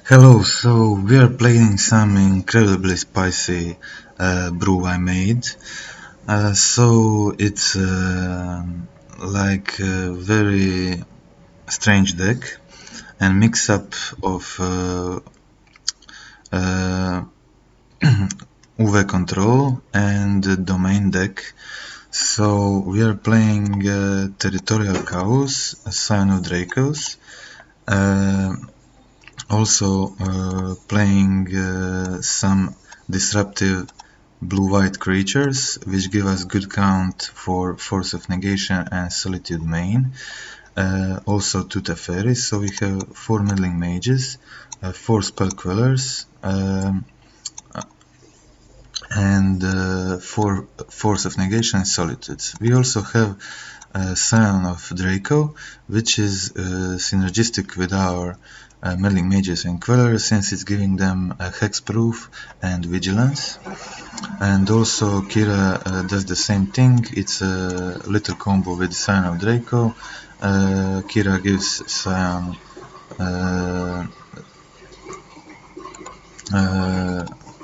Hello, so we are playing some incredibly spicy brew I made. So it's like a very strange deck and mix up of uh, UV control and domain deck. So we are playing Territorial Kavus, Scion of Dracos. Also playing some disruptive blue-white creatures which give us good count for Force of Negation and Solitude main. Also 2 Teferi, so we have 4 Meddling Mages, 4 Spell Quellers, and 4 Force of Negation and Solitudes. We also have Scion of Draco, which is synergistic with our Meddling Mages and Queller, since it's giving them hexproof and vigilance. And also Kira does the same thing. It's a little combo with Scion of Draco. Kira gives Scion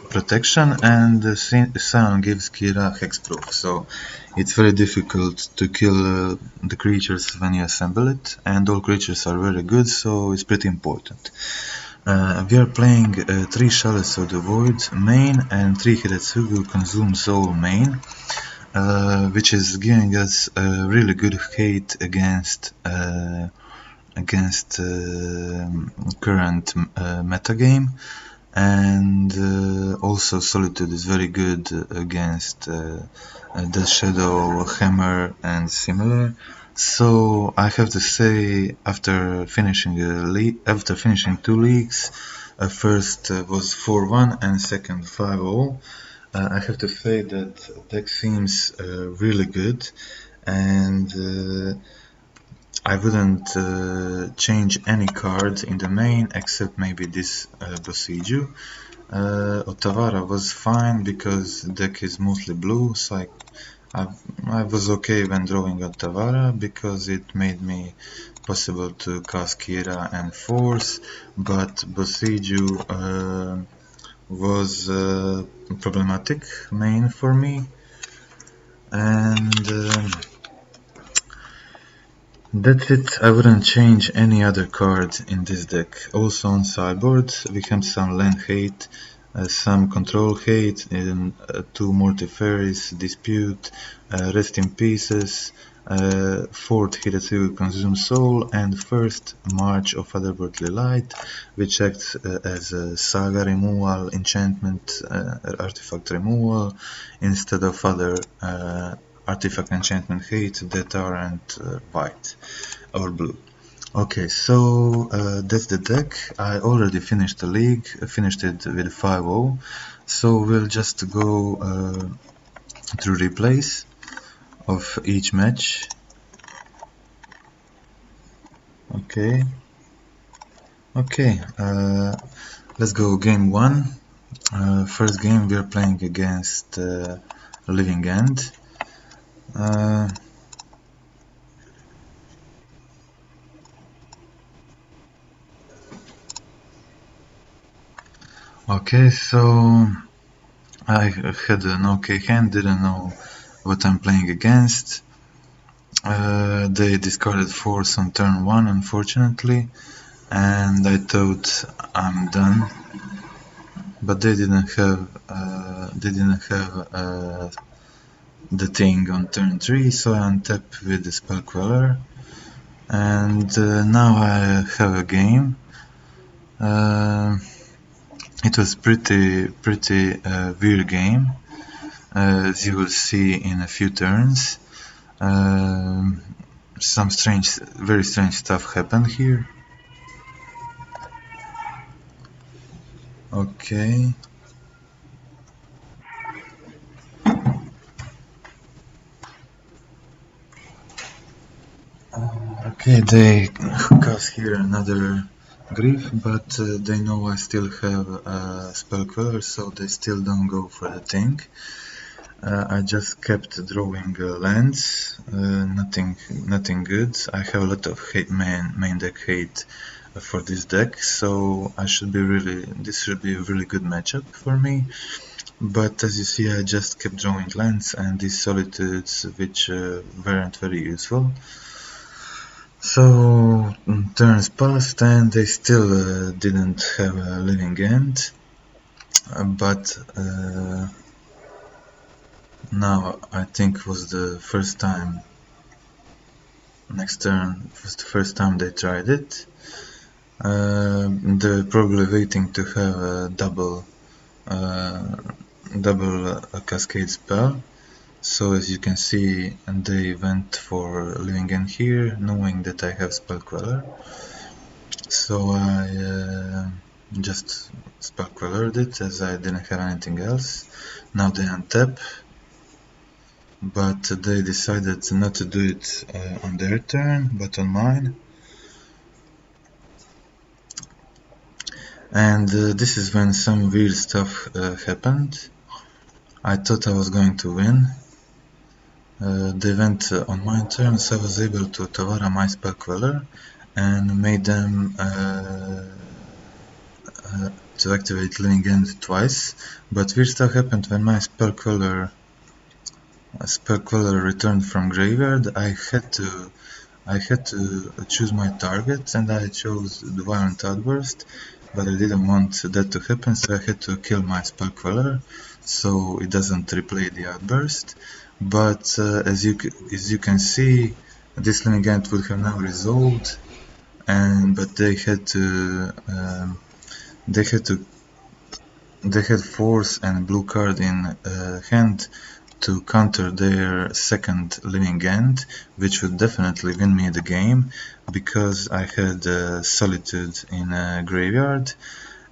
protection, and Scion gives Kira hexproof, so it's very difficult to kill the creatures when you assemble it, and all creatures are very good, so it's pretty important. We are playing 3 Chalice of the Void main and 3 Hidetsugu Consumes All main, which is giving us a really good hate against current metagame. And also Solitude is very good against Death Shadow, Hammer and similar. So I have to say, after finishing 2 leagues, first was 4-1 and second 5-0, I have to say that deck seems really good, and I wouldn't change any card in the main except maybe this Boseiju. Otawara was fine because the deck is mostly blue, so I was okay when drawing Otawara because it made me possible to cast Kira and Force, but Boseiju was problematic main for me, and that's it. I wouldn't change any other card in this deck. Also on sideboard we have some land hate, some control hate, and 2 more Teferis, Dispute, Rest in Pieces, 4th Hidetsugu Consumes All, and 1st March of Otherworldly Light, which acts as a saga removal, enchantment, artifact removal, instead of other artifact enchantment hate that aren't white or blue. Okay, so that's the deck. I already finished the league, finished it with 5-0, so we'll just go through replays of each match. Okay, let's go game 1. First game we are playing against Living End. Okay, so I had an okay hand, didn't know what I'm playing against. They discarded Force on turn 1, unfortunately, and I thought I'm done. But they didn't have the thing on turn 3, so I untap with the Spell Queller, and now I have a game. It was pretty weird game, as you will see in a few turns. Some very strange stuff happened here. Okay. Okay, they cast here another Grief, but they know I still have a Spell Queller, so they still don't go for the thing. I just kept drawing lands, nothing good. I have a lot of main deck hate for this deck, so this should be a really good matchup for me. But as you see, I just kept drawing lands and these Solitudes, which weren't very useful. So turns passed and they still didn't have a living end, but now I think was the first time, next turn was the first time they tried it. They're probably waiting to have a double cascade spell. So as you can see, they went for living end here, knowing that I have Spell Queller. So I just Spell Quellered it, as I didn't have anything else. Now they untap, but they decided not to do it on their turn, but on mine. And this is when some weird stuff happened. I thought I was going to win. They went on my turn, so I was able to Otawara my Spell Queller and made them to activate Living End twice. But weird stuff happened when my Spell Queller returned from graveyard. I had to choose my target, and I chose the Violent Outburst, but I didn't want that to happen, so I had to kill my Spell Queller so it doesn't replay the outburst. But as you can see, this Living End would have now resolved, but they had Force and blue card in hand to counter their second Living End, which would definitely win me the game, because I had Solitude in graveyard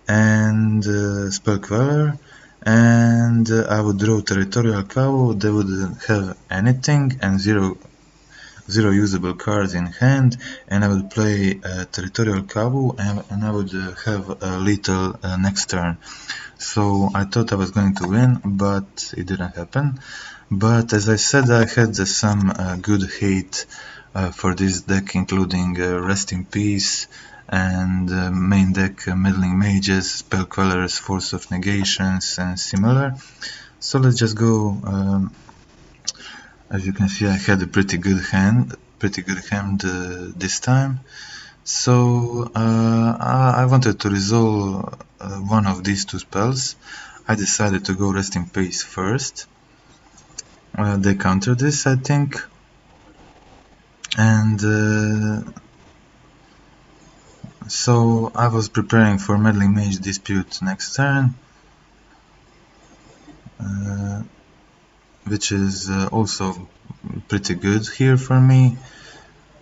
and Spell Queller, and I would draw Territorial Kavu. They wouldn't have anything and zero usable cards in hand, and I would play Territorial Kavu, and I would have a lethal next turn. So I thought I was going to win, but it didn't happen. But as I said, I had some good hate for this deck, including Rest in Peace and main deck Meddling Mages, Spell Quellers, Force of Negations, and similar. So let's just go. As you can see, I had a pretty good hand this time. So I wanted to resolve one of these two spells. I decided to go Rest in Peace first. They countered this, I think, and so I was preparing for Meddling Mage Dispute next turn, which is also pretty good here for me.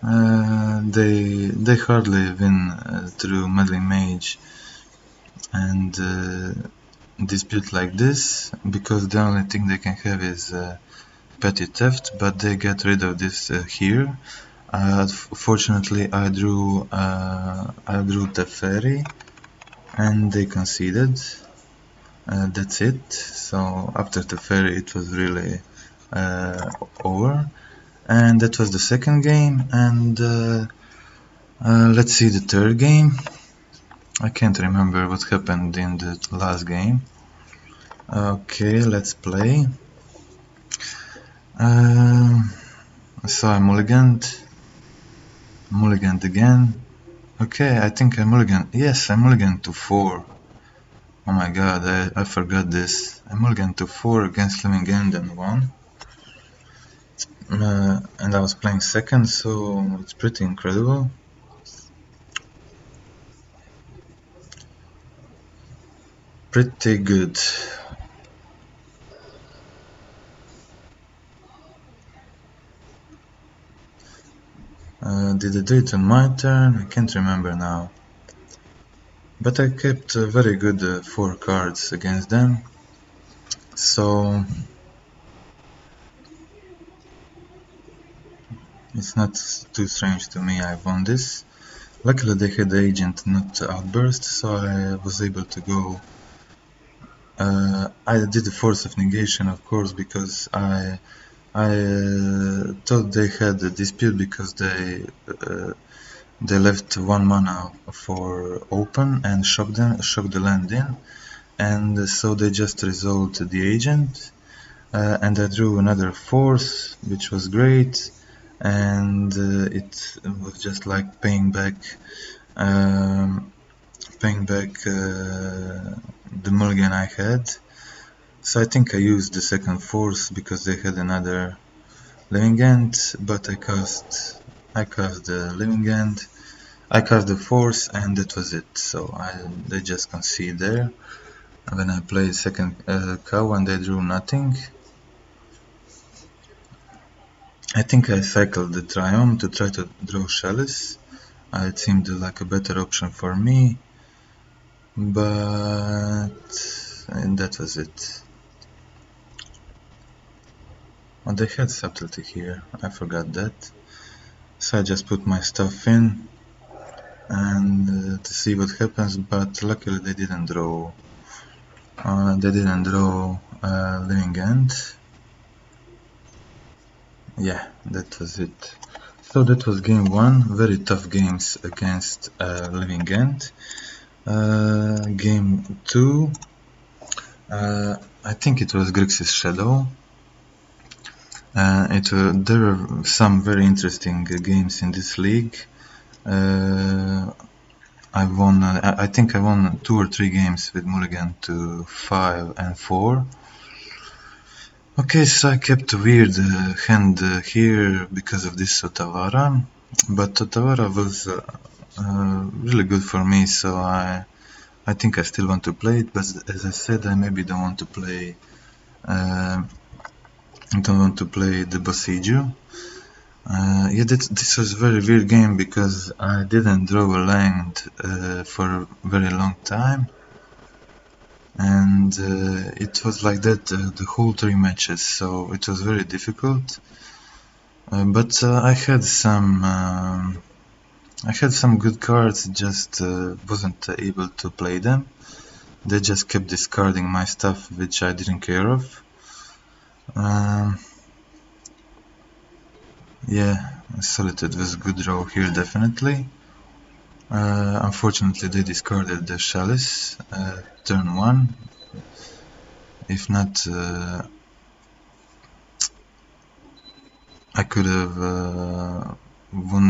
They hardly win through Meddling Mage and dispute like this, because the only thing they can have is petty theft, but they get rid of this here. Fortunately, I drew Teferi, and they conceded. That's it. So after Teferi, it was really over. And that was the second game, and let's see the third game. I can't remember what happened in the last game. Okay, let's play. So I mulliganed again. Okay, I think I mulliganed. Yes, I mulliganed to 4. Oh my god, I forgot this. I mulliganed to 4 against Living End and won. And I was playing second, so it's pretty incredible. Pretty good. Did I do it on my turn? I can't remember now. But I kept very good 4 cards against them. So it's not too strange to me, I won this. Luckily they had the agent, not outburst, so I was able to go. I did the Force of Negation, of course, because I thought they had a dispute because they They left 1 mana for open and shock the land in, and so they just resolved the agent, and I drew another Force, which was great, and it was just like paying back the mulligan I had. So I think I used the second Force because they had another Living End, but I cast the Living End, I cast the Force, and that was it. So they just concede there. And then I played second cow and they drew nothing. I think I cycled the Triome to try to draw Chalice. It seemed like a better option for me, and that was it. Oh, they had subtlety here, I forgot that. So I just put my stuff in and to see what happens, but luckily they didn't draw. Living End. Yeah, that was it. So that was game 1. Very tough games against Living End. Game 2. I think it was Grixis Shadow. There were some very interesting games in this league. I think I won 2 or 3 games with mulligan to 5 and 4. Okay, so I kept a weird hand here because of this Otawara, but Otawara was really good for me, so I think I still want to play it, but as I said, I maybe don't want to play the Boseiju. Yeah, this was a very weird game because I didn't draw a land for a very long time, and it was like that the whole 3 matches, so it was very difficult. But I had some good cards, just wasn't able to play them. They just kept discarding my stuff, which I didn't care of. Yeah, Solitude was a good draw here, definitely. Unfortunately, they discarded the Chalice turn 1. If not, I could have won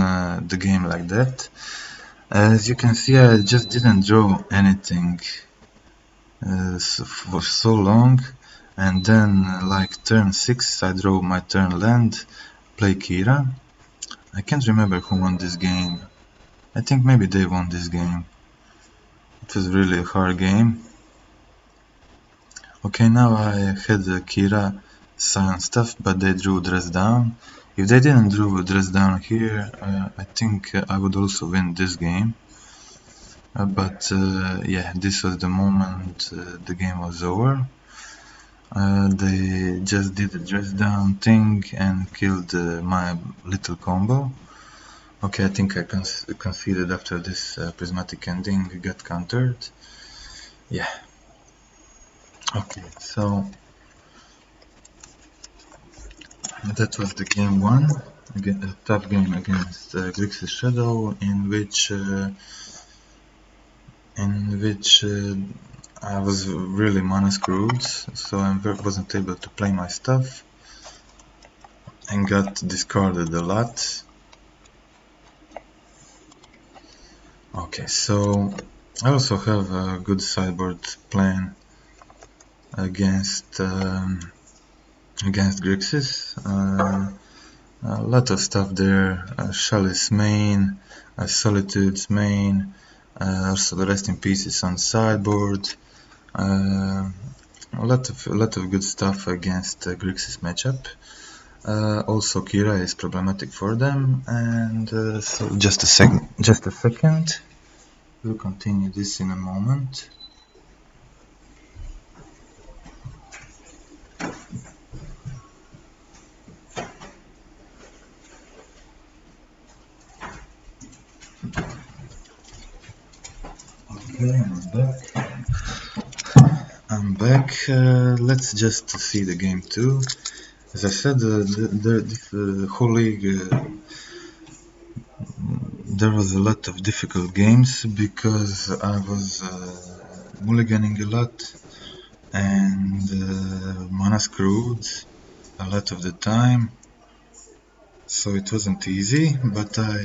the game like that. As you can see, I just didn't draw anything for so long, and then like turn 6 I draw my turn land, play Kira. I can't remember who won this game. I think maybe they won this game. It was really a hard game. Okay, now I had Kira Scion stuff, but they drew dress down. If they didn't draw dress down here, I think I would also win this game. But yeah, this was the moment the game was over. They just did the dress down thing and killed my little combo. Okay, I think I conceded after this prismatic ending, got countered. Yeah. Okay, so that was the game 1, again, a tough game against Grixis Shadow, in which I was really mana screwed, so I wasn't able to play my stuff and got discarded a lot. Okay, so I also have a good sideboard plan against Grixis. A lot of stuff there, Chalice main, Solitude's main, also the rest in pieces on sideboard. A lot of good stuff against Grixis matchup. Also Kira is problematic for them, and so just a second. We'll continue this in a moment. Okay, I'm back. Let's just see the game 2. As I said, this whole league there was a lot of difficult games because I was mulliganing a lot and mana screwed a lot of the time, so it wasn't easy, but I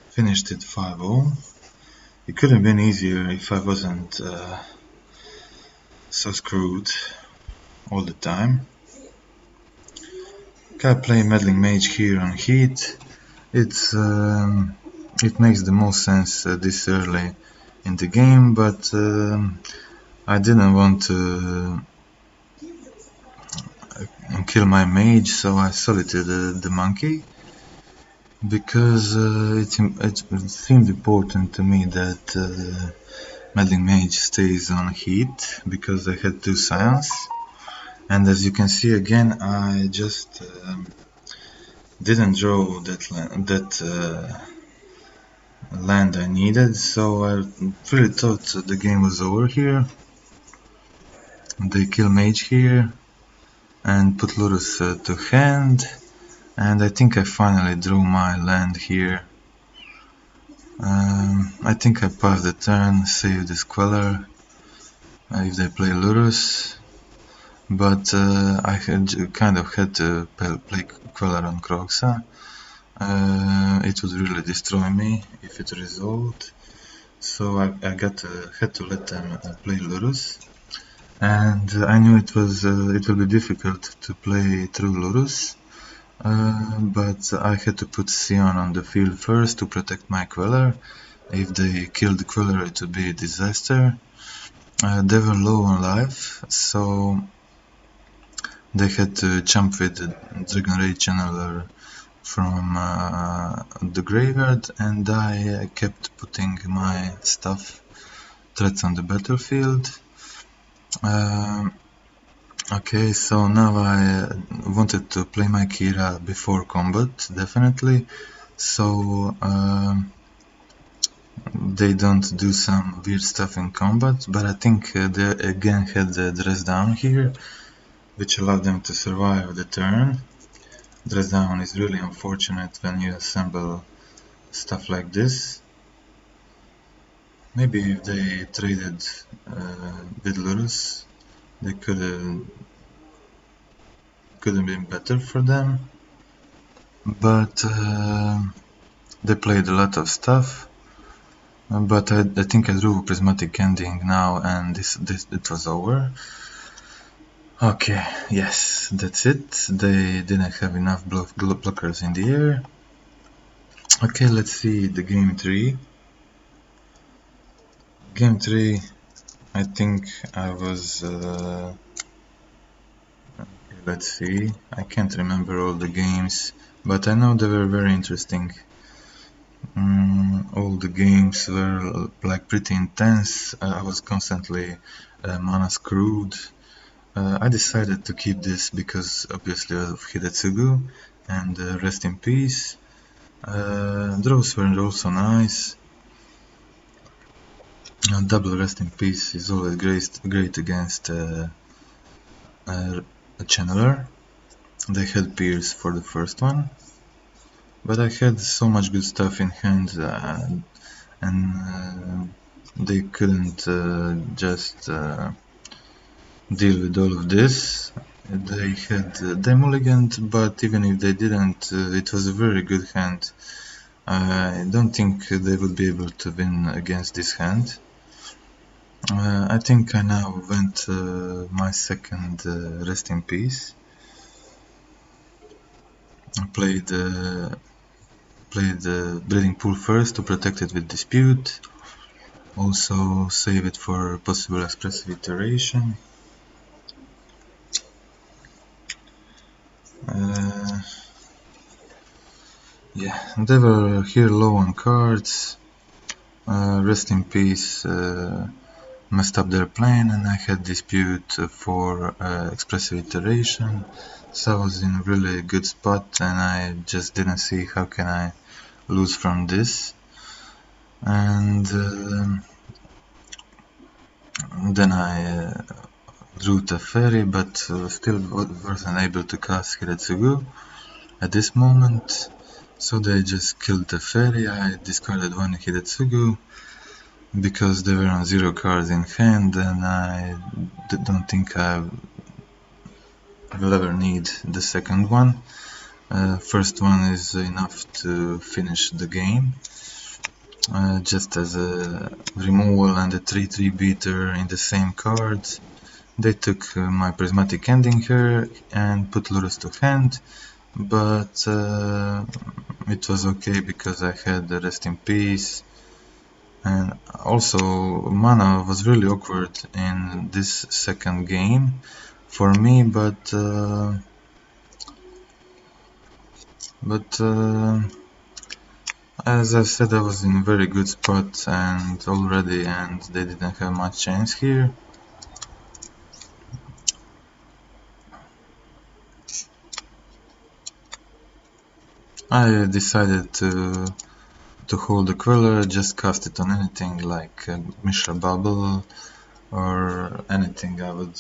finished it 5-0. It could have been easier if I wasn't so screwed all the time. I play Meddling Mage here on Heat. It makes the most sense this early in the game, but I didn't want to kill my mage, so I solitude the monkey because it seemed important to me that Meddling Mage stays on Heat because I had 2 Scions, and as you can see again, I just didn't draw that land I needed, so I really thought the game was over here. They kill Mage here and put Lurus to hand, and I think I finally drew my land here. I think I pass the turn, save this Queller if they play Lurus, but I kind of had to play Queller on Kroxa. It would really destroy me if it resolved, so I had to let them play Lurus, and I knew it will be difficult to play through Lurus, but I had to put Scion on the field first to protect my Queller. If they killed the Queller, it would be a disaster. They were low on life, so they had to jump with the Dragon Ray Channeler from the graveyard, and I kept putting my threats on the battlefield. Okay, so now I wanted to play my Kira before combat, definitely, so they don't do some weird stuff in combat, but I think they again had the dress down here, which allowed them to survive the turn. Dress down is really unfortunate when you assemble stuff like this. Maybe if they traded with Lurus, they could have been better for them, but they played a lot of stuff. But I think I drew Prismatic Ending now, and it was over. Okay, yes, that's it. They didn't have enough blockers in the air. Okay, let's see the game 3. Game 3, I think I was... okay, let's see. I can't remember all the games, but I know they were very interesting. All the games were like pretty intense. I was constantly mana screwed. I decided to keep this because obviously of Hidetsugu and rest in peace. Draws were also nice. Double rest in peace is always great against a channeler. They had Pierce for the first one, but I had so much good stuff in hand and they couldn't just deal with all of this. They had they mulliganed, but even if they didn't, it was a very good hand. I don't think they would be able to win against this hand. I think I now went my second rest in peace. I played Bleeding Pool first to protect it with Dispute. Also save it for possible expressive iteration. Yeah, they were here low on cards. Rest in peace messed up their plan, and I had Dispute for expressive iteration, so I was in a really good spot, and I just didn't see how can I lose from this. And then I drew Teferi, but still wasn't able to cast Hidetsugu at this moment, So they just killed Teferi. I discarded one Hidetsugu because they were on 0 cards in hand, and I don't think I will ever need the second one. First one is enough to finish the game. Just as a removal and a 3/3 beater in the same card. They took my Prismatic Ending here and put Lurus to hand, but it was okay because I had the Rest in Peace, and also mana was really awkward in this second game for me, but as I said, I was in a very good spot and already, and they didn't have much chance here. I decided to hold the Queller, just cast it on anything like Mishra Bubble or anything. I would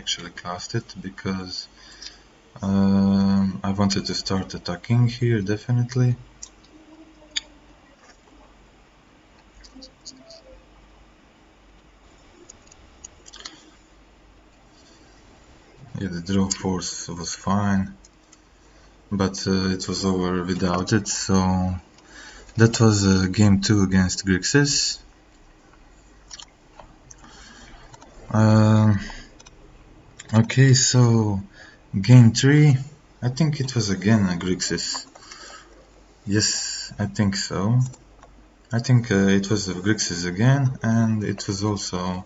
actually cast it because I wanted to start attacking here, definitely. Yeah, the draw force was fine, but it was over without it, so that was game 2 against Grixis. Okay, so game 3, I think it was again a Grixis. Yes, I think so. I think it was a Grixis again, and it was also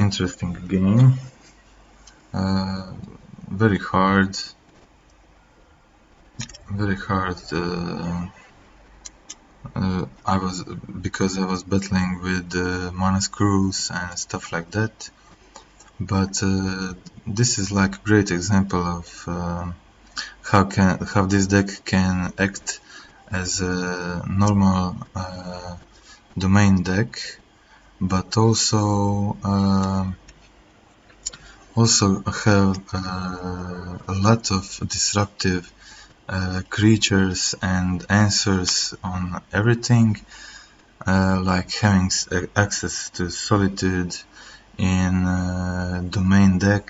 interesting game. Very hard. Because I was battling with mana screws and stuff like that. But this is like a great example of how this deck can act as a normal domain deck, but also have a lot of disruptive creatures and answers on everything, like having access to Solitude in domain deck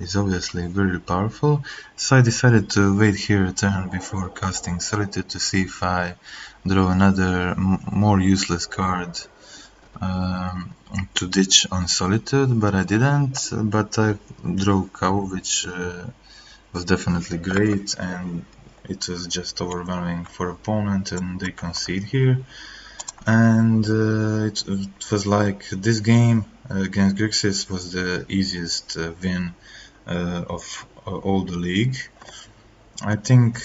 is obviously very powerful, so I decided to wait here a turn before casting Solitude to see if I draw another more useless card to ditch on Solitude, but I didn't. But I drew Kavu, which was definitely great, and it was just overwhelming for opponent, and they concede here. And it was like this game against Grixis was the easiest win of all the league. I think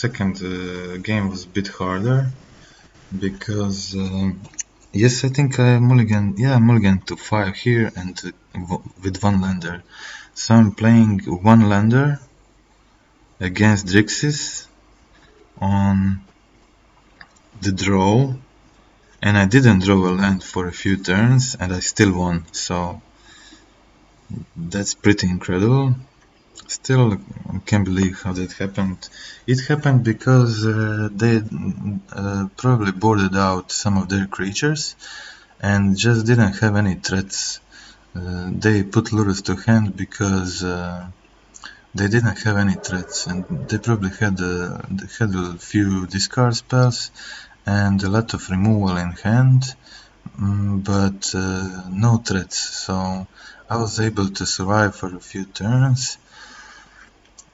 second game was a bit harder because yes, I think I mulligan to 5 here and with one lander. So I'm playing one lander against Grixis on the draw, and I didn't draw a land for a few turns and I still won, so that's pretty incredible. Still, I can't believe how that happened. It happened because they probably boarded out some of their creatures and just didn't have any threats. They put Lurus to hand because they didn't have any threats, and they probably had a few discard spells and a lot of removal in hand, but no threats, so I was able to survive for a few turns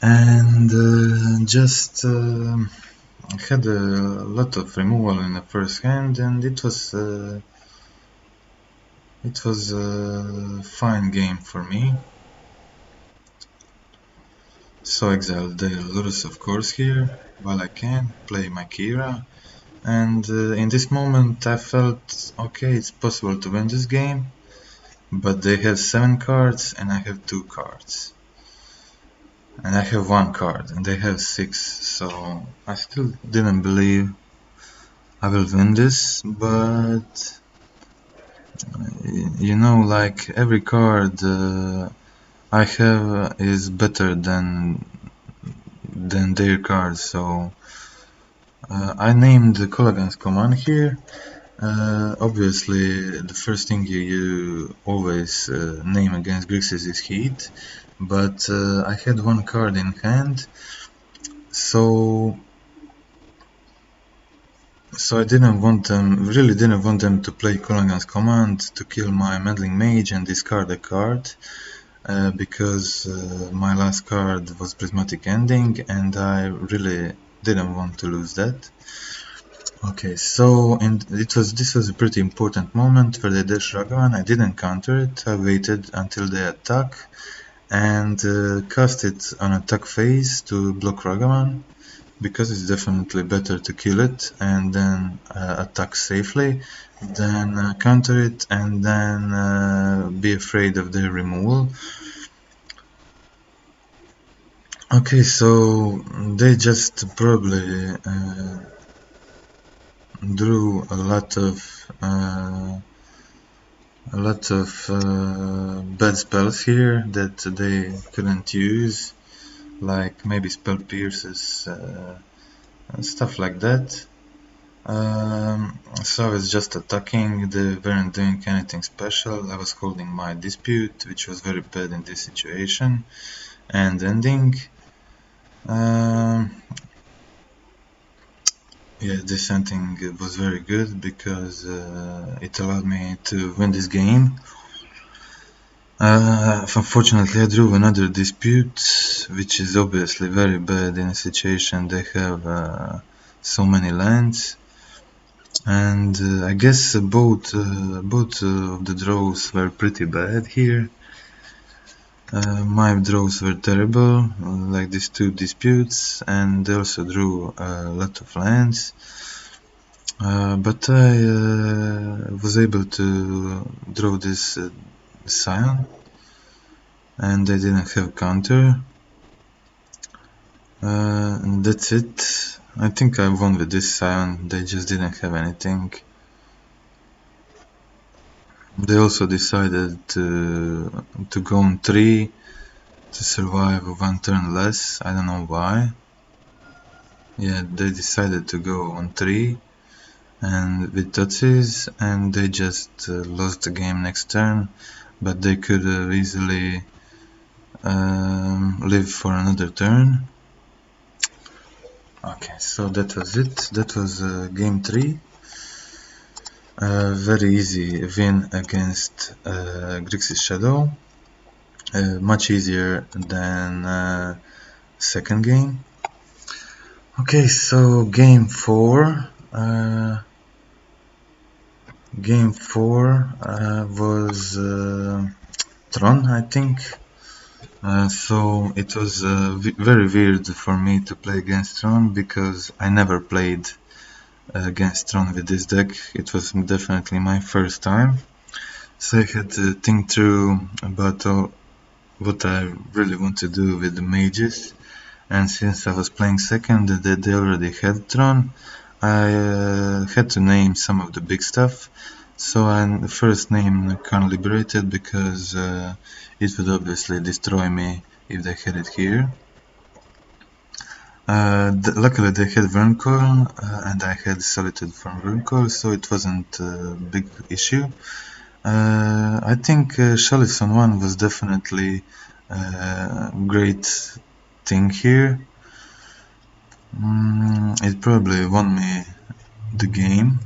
and just had a lot of removal in the first hand, and it was a fine game for me. So exile the Lurus, of course, here while I can play my Kira, and in this moment I felt okay, it's possible to win this game, but they have 7 cards and I have 2 cards. And I have 1 card, and they have 6, so I still didn't believe I will win this, but you know, like every card I have is better than than their cards. So I named the Kolaghan's command here. Obviously, the first thing you always name against Grixis is Heat, but I had one card in hand, so I really didn't want them to play Kolaghan's command to kill my Meddling Mage and discard a card, because my last card was Prismatic Ending, and I really didn't want to lose that. Okay, so this was a pretty important moment where they dash Ragavan. I didn't counter it. I waited until they attack and cast it on attack phase to block Ragavan, because it's definitely better to kill it and then attack safely than counter it and then be afraid of their removal. Okay, so they just probably drew a lot of bad spells here that they couldn't use, like maybe Spell Pierces, stuff like that. So I was just attacking, they weren't doing anything special. I was holding my Dispute, which was very bad in this situation, and ending. Yeah, this ending was very good because it allowed me to win this game. Unfortunately, I drew another Dispute, which is obviously very bad in a situation they have so many lands. And I guess both of the draws were pretty bad here. My draws were terrible, like these two Disputes, and they also drew a lot of lands. But I was able to draw this Scion, and they didn't have counter. And that's it. I think I won with this Scion, they just didn't have anything. They also decided to go on 3 to survive one turn less. I don't know why. Yeah, they decided to go on 3 and with Tutsis, and they just lost the game next turn, but they could have easily live for another turn. Okay, so that was it. That was game 3. Very easy win against Grixis Shadow. Much easier than second game. Okay, so game 4. Game 4 was Tron, I think. So it was very weird for me to play against Tron, because I never played against Tron with this deck. It was definitely my first time. So I had to think through about what I really want to do with the mages. And since I was playing second, they already had Tron, I had to name some of the big stuff. So I first named Karn Liberated, because it would obviously destroy me if they had it here. Luckily they had Wurmcoil, and I had Solitude from Wurmcoil, so it wasn't a big issue. I think Chalice on 1 was definitely a great thing here. It probably won me the game.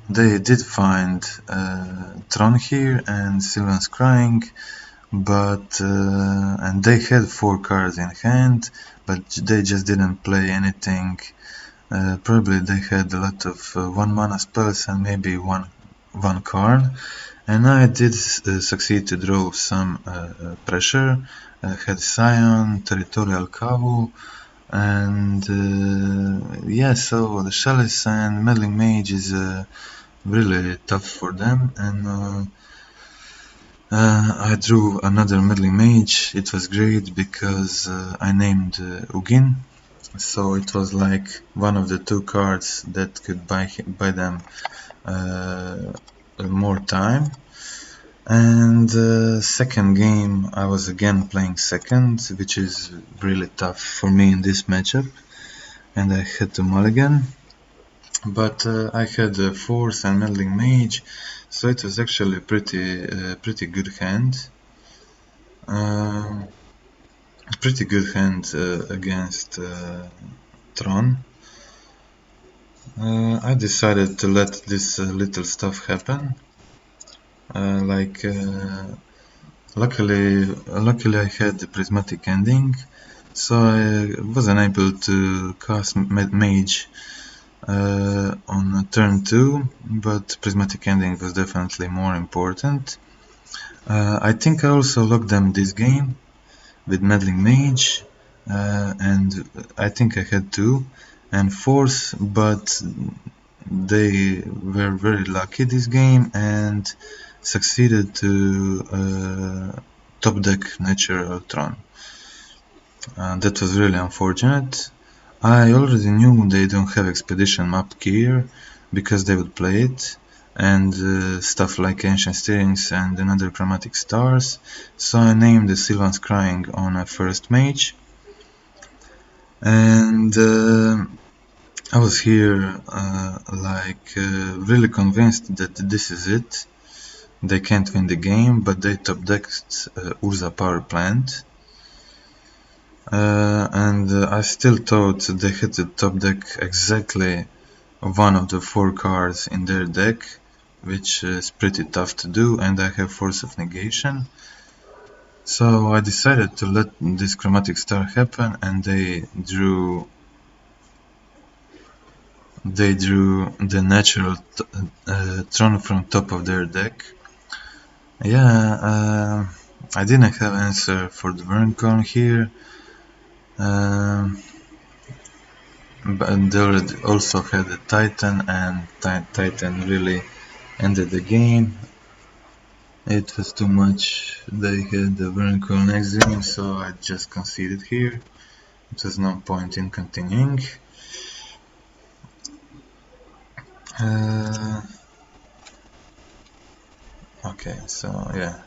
They did find Tron here and Sylvan's Crying, but and they had 4 cards in hand, but they just didn't play anything. Probably they had a lot of 1 mana spells and maybe one Karn, and I did succeed to draw some pressure. Had Scion, Territorial Kavu, and yeah, so the Chalice and Meddling Mage is really tough for them, and I drew another Meddling Mage. It was great because I named Ugin, so it was like one of the 2 cards that could buy them more time. And second game I was again playing second, which is really tough for me in this matchup, and I had to mulligan. But I had Force and Meddling Mage, so it was actually a pretty good hand. Pretty good hand against Tron. I decided to let this little stuff happen. Luckily I had the Prismatic Ending, so I wasn't able to cast Mage on turn 2, but Prismatic Ending was definitely more important. I think I also locked them this game with Meddling Mage, and I think I had 2 and Force, but they were very lucky this game and succeeded to top deck Natural Tron. That was really unfortunate. I already knew they don't have Expedition map gear because they would play it, and stuff like Ancient Steerings and another Chromatic Stars, so I named the Sylvan's Crying on a first mage. And I was here really convinced that this is it. They can't win the game, but they top decked Urza Power Plant. And I still thought they had to top deck exactly one of the 4 cards in their deck, which is pretty tough to do, and I have Force of Negation. So I decided to let this Chromatic Star happen, and they drew the natural Tron from top of their deck. Yeah, I didn't have answer for the Verncorn here. But they also had a Titan, and Titan really ended the game. It was too much. They had the Verncorn next game, so I just conceded here. It was no point in continuing. Okay, so yeah.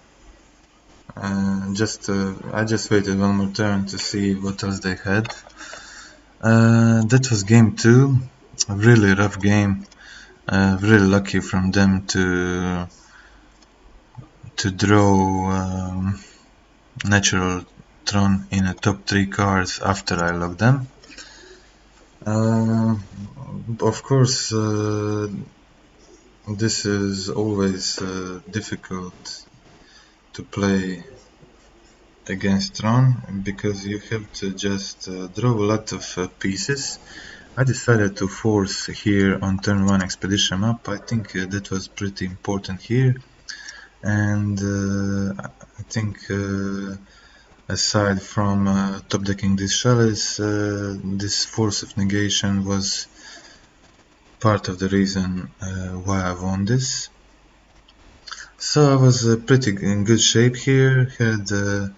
I just waited one more turn to see what else they had. That was game 2, a really rough game. Really lucky from them to draw Natural Tron in a top 3 cards after I locked them. Of course, this is always difficult to play against Tron because you have to just draw a lot of pieces. I decided to force here on turn 1 Expedition map. I think that was pretty important here, and I think aside from top decking this Chalice, this Force of Negation was part of the reason why I won this. So I was pretty in good shape here, had the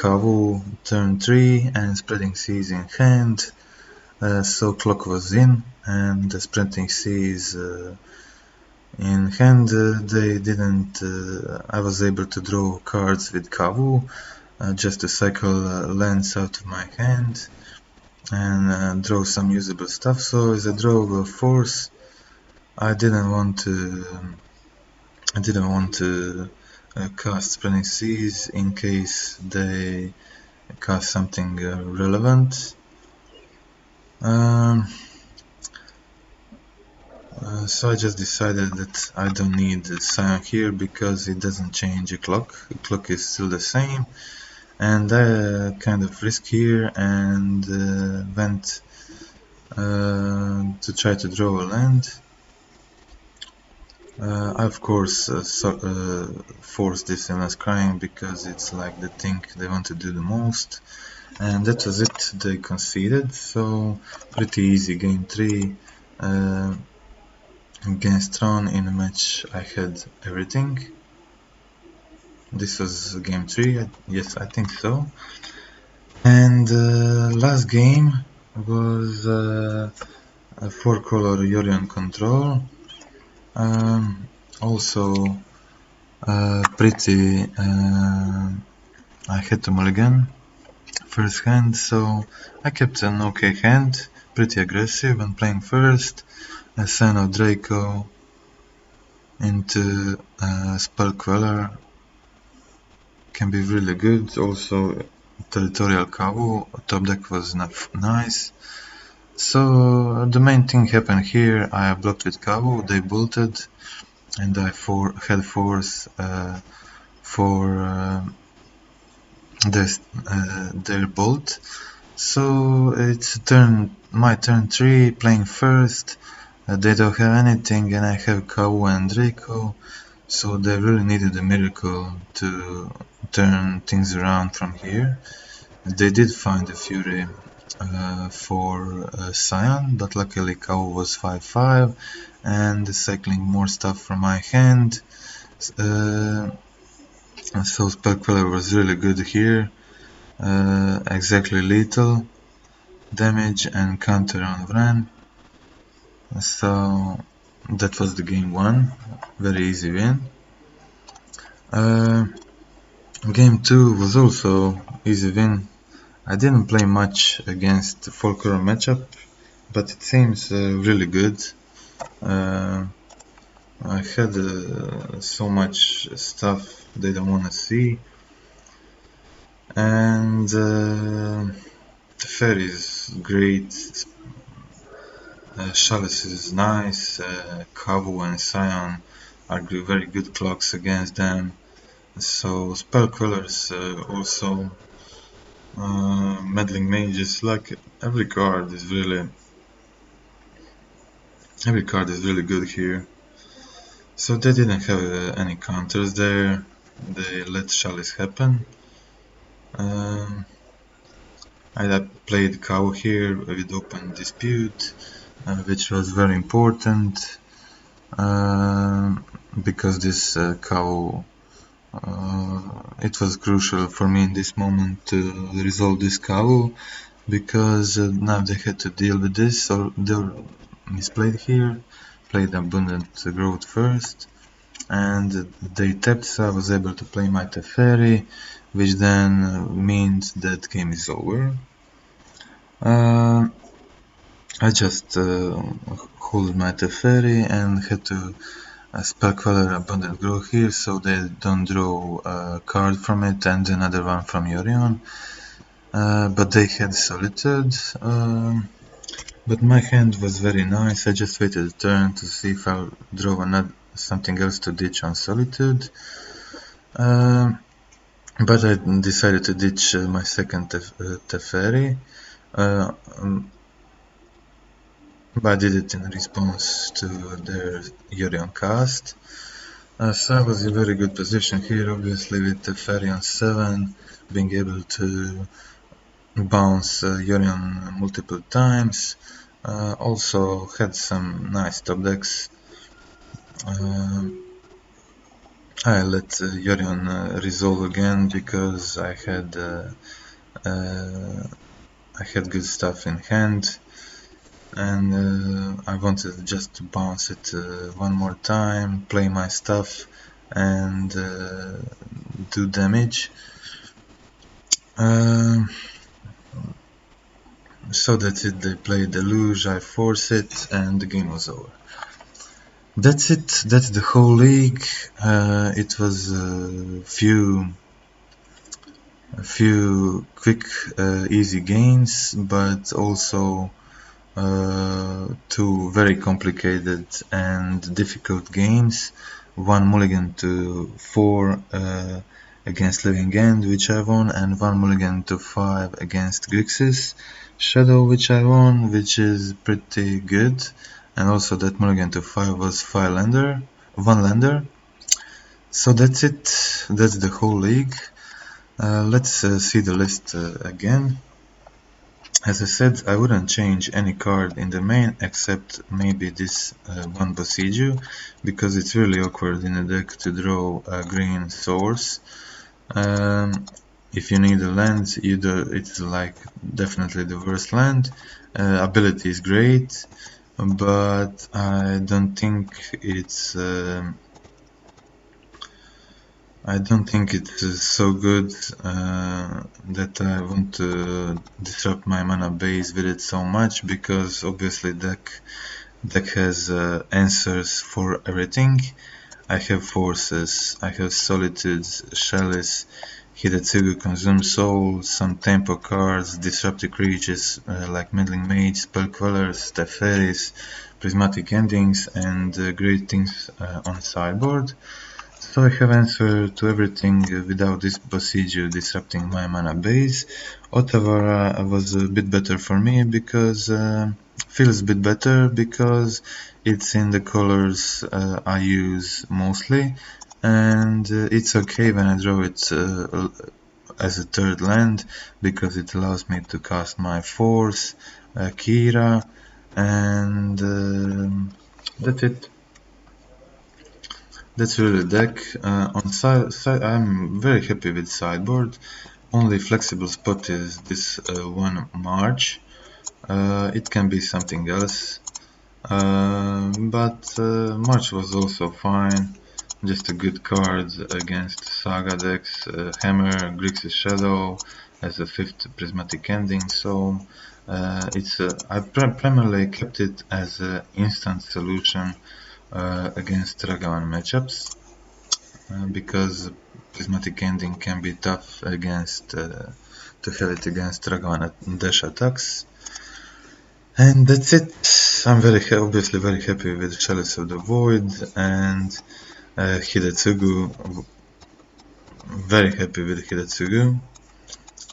Kavu turn 3 and Spreading Seas in hand, so clock was in, and the Spreading Seas in hand. They didn't. I was able to draw cards with Kavu, just to cycle lands out of my hand and draw some usable stuff. So as a draw of Force, I didn't want to cast Spreading Seas in case they cast something relevant. So I just decided that I don't need the Scion here because it doesn't change the clock. The clock is still the same, and I kind of risk here and went to try to draw a land. I of course forced this Endless Crying because it's like the thing they want to do the most, and that was it. They conceded, so pretty easy game 3 against Tron. In a match I had everything. This was game 3, yes, I think so. And last game was a 4-color Yorion control. Also I had to mulligan first hand, so I kept an okay hand, pretty aggressive when playing first. A Scion of Draco into Spell Queller can be really good. Also, Territorial Kavu top deck was nice. So the main thing happened here. I blocked with Kavu, they bolted, and I had force for their bolt. So it's my turn 3, playing first. They don't have anything, and I have Kavu and Draco, so they really needed a miracle to turn things around from here. They did find a Fury for Scion, but luckily Kavu was 5/5 and cycling more stuff from my hand. So Spell Queller was really good here. Exactly lethal damage and counter on Vran. So that was the game 1. Very easy win. Game 2 was also easy win. I didn't play much against the Folklore matchup, but it seems really good. I had so much stuff they don't want to see, and Teferi is great, Chalice is nice, Kavu and Scion are very good clocks against them, so Spell Quellers also, Meddling Mage is like every card is really good here. So they didn't have any counters there, they let Chalice happen. I played Cow here with Open Dispute, which was very important, because this Cow, it was crucial for me in this moment to resolve this Cow, because now they had to deal with this, or they misplayed here, played Abundant Growth first, and they tapped, so I was able to play my Teferi, which then means that game is over. I just hold my Teferi and had to Spell Queller Abundant Grow here, so they don't draw a card from it and another one from Yorion. But they had Solitude. But my hand was very nice. I just waited a turn to see if I'll draw something else to ditch on Solitude. But I decided to ditch my second Teferi. But I did it in response to their Yorion cast. So I was in a very good position here, obviously, with Teferi on 7, being able to bounce Yorion multiple times. Also had some nice top decks. I let Yorion resolve again because I had good stuff in hand, and I wanted just to bounce it one more time, play my stuff, and do damage. So that's it, they played Deluge, I force it, and the game was over. That's it, that's the whole league. It was a few quick, easy games, but also 2 very complicated and difficult games. 1 mulligan to 4 against Living End, which I won, and 1 mulligan to 5 against Grixis Shadow, which I won, which is pretty good. And also that mulligan to 5 was 1 lander. So that's it, that's the whole league. Let's see the list again. As I said, I wouldn't change any card in the main except maybe this one Boseiju, because it's really awkward in a deck to draw a green source. If you need a land, it's like definitely the worst land. Ability is great, but I don't think it's I don't think it's so good that I want to disrupt my mana base with it so much, because obviously deck has answers for everything. I have forces, I have Solitude, Chalice, Hidetsugu Consumes All, some tempo cards, disruptive creatures like Meddling Mage, Spell Quellers, Teferis, Prismatic Endings, and great things on sideboard. So I have answer to everything without this Boseiju disrupting my mana base. Otawara was a bit better for me because feels a bit better because it's in the colors I use mostly, and it's okay when I draw it as a third land because it allows me to cast my Force, Kira, and that's it. That's really the deck. On side, I'm very happy with sideboard. Only flexible spot is this one March. It can be something else, but March was also fine. Just a good card against Saga decks. Hammer, Grixis Shadow as a 5th Prismatic Ending. So I primarily kept it as an instant solution against Ragavan matchups. Because Prismatic Ending can be tough against to have it against Ragavan dash attacks. And that's it. I'm obviously very happy with Chalice of the Void and Hidetsugu. Very happy with Hidetsugu.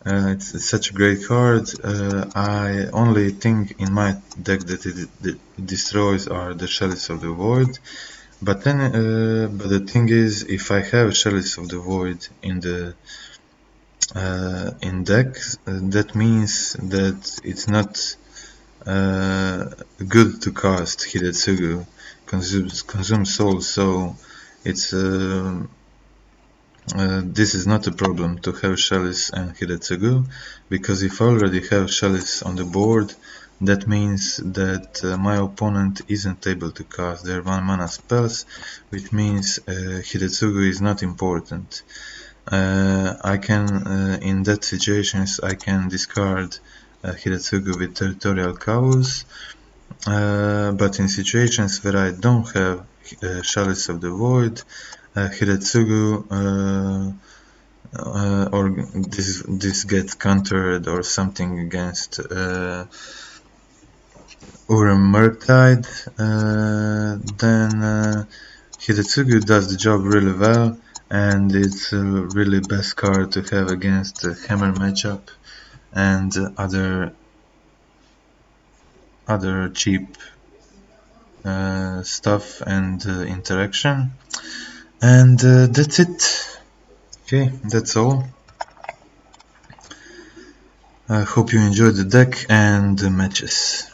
It's such a great card. I only thing in my deck that it destroys are the Chalice of the Void. But the thing is, if I have Chalice of the Void in the deck, that means that it's not good to cast Hidetsugu consumes soul. So it's this is not a problem to have Chalice and Hidetsugu, because if I already have Chalice on the board, that means that my opponent isn't able to cast their 1 mana spells, which means Hidetsugu is not important. I can, in that situations, I can discard Hidetsugu with Territorial Kavus, but in situations where I don't have Chalice of the Void, Hidetsugu or this gets countered or something against Urim Murktide, then Hidetsugu does the job really well, and it's a really best card to have against the Hammer matchup and other cheap stuff and interaction. And that's it. Okay, that's all. I hope you enjoyed the deck and the matches.